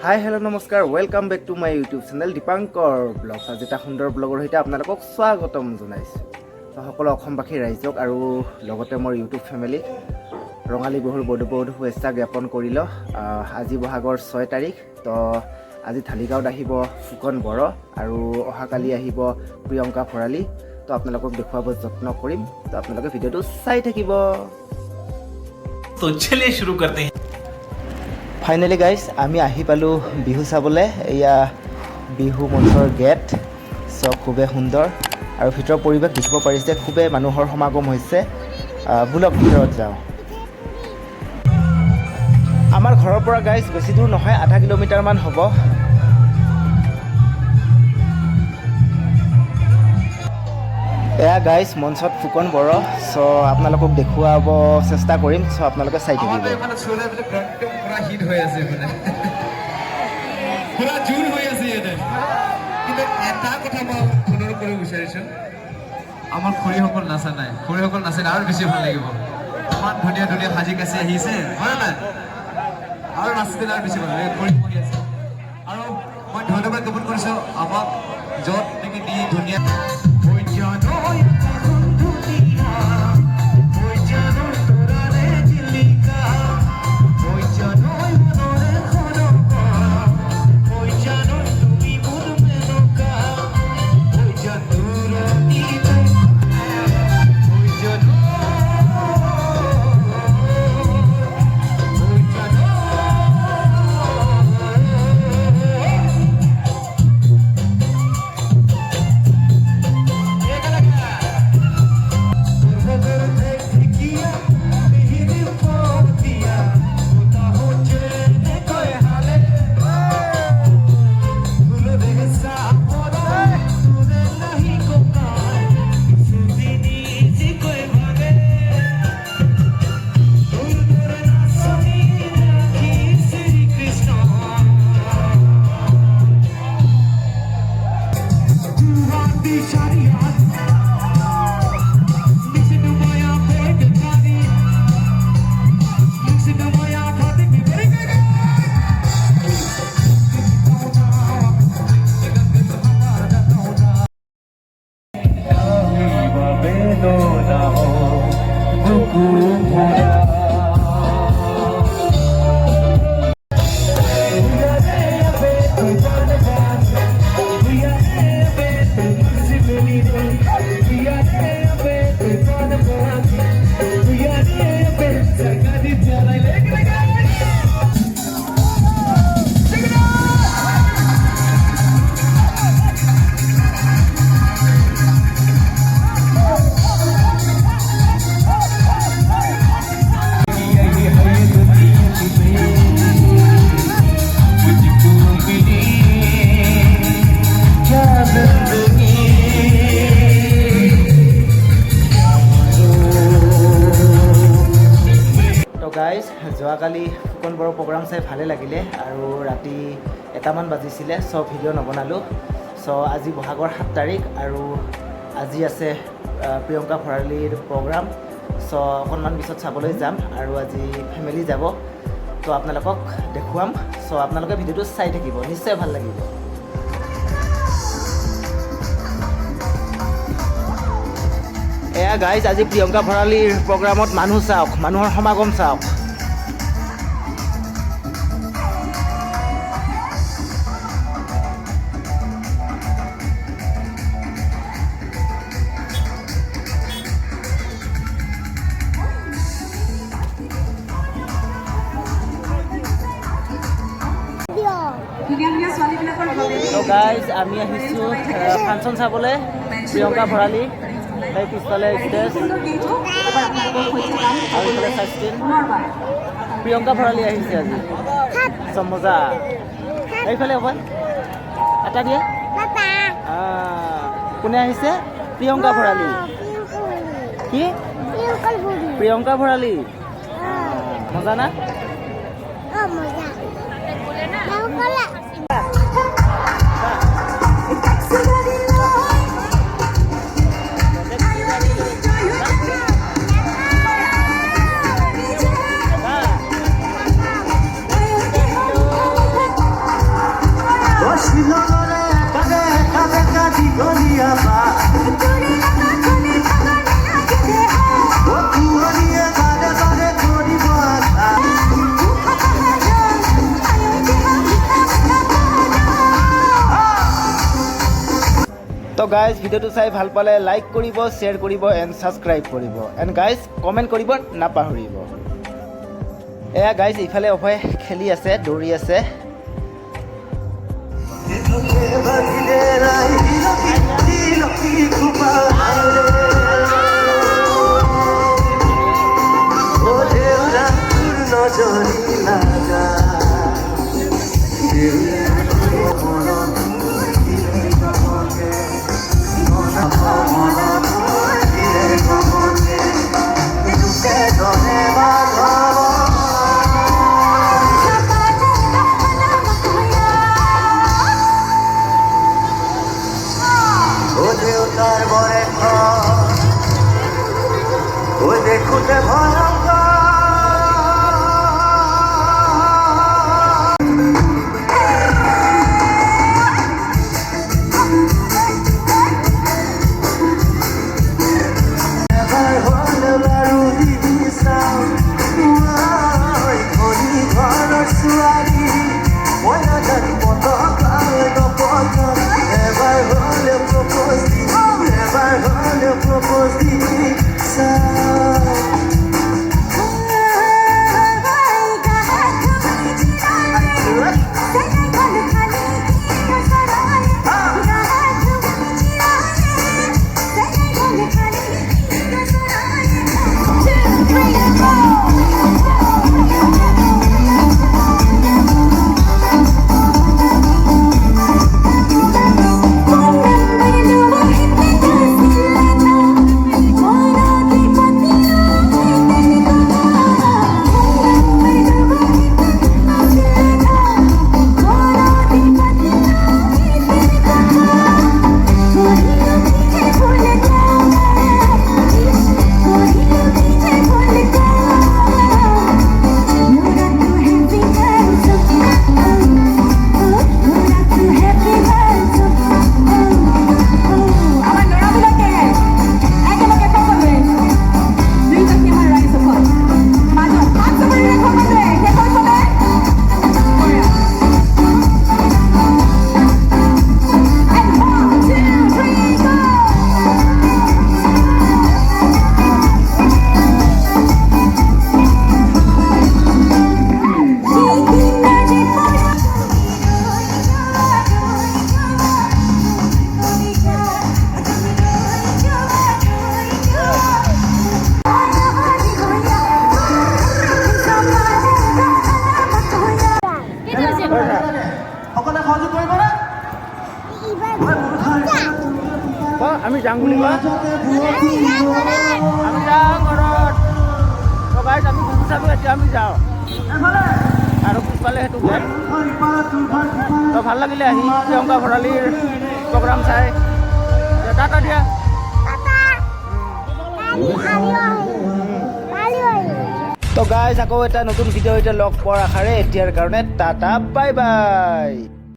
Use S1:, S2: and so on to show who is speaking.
S1: হাই hello' নমস্কাৰ welcome back to my YouTube channel Dipankar blog. আজি এটা সুন্দৰ ব্লগৰ সৈতে আপোনালোকক স্বাগতম জনাইছোঁ। সকলো অসমবাসী ৰাইজক আৰু লগতে মোৰ ইউটিউব ফেমিলিক ৰঙালী বিহুৰ বহুত বহুত শুভেচ্ছা জ্ঞাপন কৰিলোঁ। আজি বহাগৰ 6 তাৰিখ। তো আজি ঢালিগাঁৱত আহিব ফুকন বড়ো আৰু অহাকালি আহিব প্ৰিয়ংকা ভৰালী। তো আপোনালোকক দেখুৱাব যত্ন কৰিম। তো আপোনালোকে ভিডিঅ'টো চাই থাকিব।
S2: তো চলিয়ে শুরু করতে हैं।
S1: ফাইনেলি গাইজ আমি আহি পালোঁ বিহু চাবলৈ। এয়া বিহু মঞ্চৰ গেট। চ' খুবেই সুন্দৰ আৰু ভিতৰৰ পৰিৱেশ দেখিব পাৰিছে, খুবেই মানুহৰ সমাগম হৈছে। ব'লক ভিতৰত যাওঁ। আমাৰ ঘৰৰ পৰা গাইজ বেছি দূৰ নহয়, আধা কিলোমিটাৰমান হ'ব। এয়া গাইজ মঞ্চত ফুকন বড়ো। চ' আপোনালোকক দেখুৱাব চেষ্টা কৰিম। চ' আপোনালোকে চাই থাকিব।
S3: হিট হৈ আছে মানে পুৰা জোৰ হৈ আছে ইয়াতে। কিন্তু এটা কথা মই অনুৰোধ কৰিব বিচাৰিছোঁ, আমাৰ খৰিসকল নাচা নাই, খৰিসকল নাচিলে আৰু বেছি ভাল লাগিব। ইমান ধুনীয়া ধুনীয়া সাজি কাচি আহিছে, হয় নাই? আৰু নাচিলে আৰু বেছি ভাল লাগিব। খৰি পৰি আছে আৰু মই ধন্যবাদ জ্ঞাপন কৰিছোঁ আমাক য'ত নেকি দি ধুনীয়া
S1: গাইজ যোৱাকালি ফুকন বড়ো প্ৰগ্ৰাম চাই ভালে লাগিলে আৰু ৰাতি 1টামান বাজিছিলে। চ' ভিডিঅ' নবনালোঁ। চ' আজি বহাগৰ 7 তাৰিখ আৰু আজি আছে প্ৰিয়ংকা ভৰালীৰ প্ৰগ্ৰাম। চ' অকণমান পিছত চাবলৈ যাম আৰু আজি ফেমিলি যাব। তো আপোনালোকক দেখুৱাম। চ' আপোনালোকে ভিডিঅ'টো চাই থাকিব, নিশ্চয় ভাল লাগিব। এয়া গাইজ আজি প্ৰিয়ংকা ভৰালীৰ প্ৰগ্ৰামত মানুহ চাওক, মানুহৰ সমাগম চাওক। তো গাইজ আমি আহিছোঁ ফাংচন চাবলৈ প্ৰিয়ংকা ভৰালী। তাই পিছফালে ষ্টেজ আৰু ইফালে চাইষ্টিন। প্ৰিয়ংকা ভৰালী আহিছে আজি। মজা এইফালে অকণ এটা দিয়া। কোনে আহিছে? প্ৰিয়ংকা ভৰালী। কি প্ৰিয়ংকা ভৰালী? মজা না? তো গাইজ ভিডিঅ'টো চাই ভাল পালে লাইক কৰিব, শ্বেয়াৰ কৰিব এণ্ড ছাবস্ক্ৰাইব কৰিব এণ্ড গাইজ কমেণ্ট কৰিব নাপাহৰিব। এয়া গাইজ ইফালে অভয় খেলি আছে, দৌৰি আছে। আমি যাওঁ বুলি কোৱা, আমি যাওঁ ঘৰত। তো গাইজ আমি বিহু চালোঁ, এতিয়া আমি যাওঁ আৰু পিছফালে সেইটো গেট। তো ভাল লাগিলে আহি প্ৰিয়ংকা ভৰালীৰ প্ৰগ্ৰাম চাই। টাটা দিয়া। তো গাইজ আকৌ এটা নতুন ভিডিঅ' এতিয়া লগ পোৱাৰ আশাৰে এতিয়াৰ কাৰণে টাটা বাই বাই।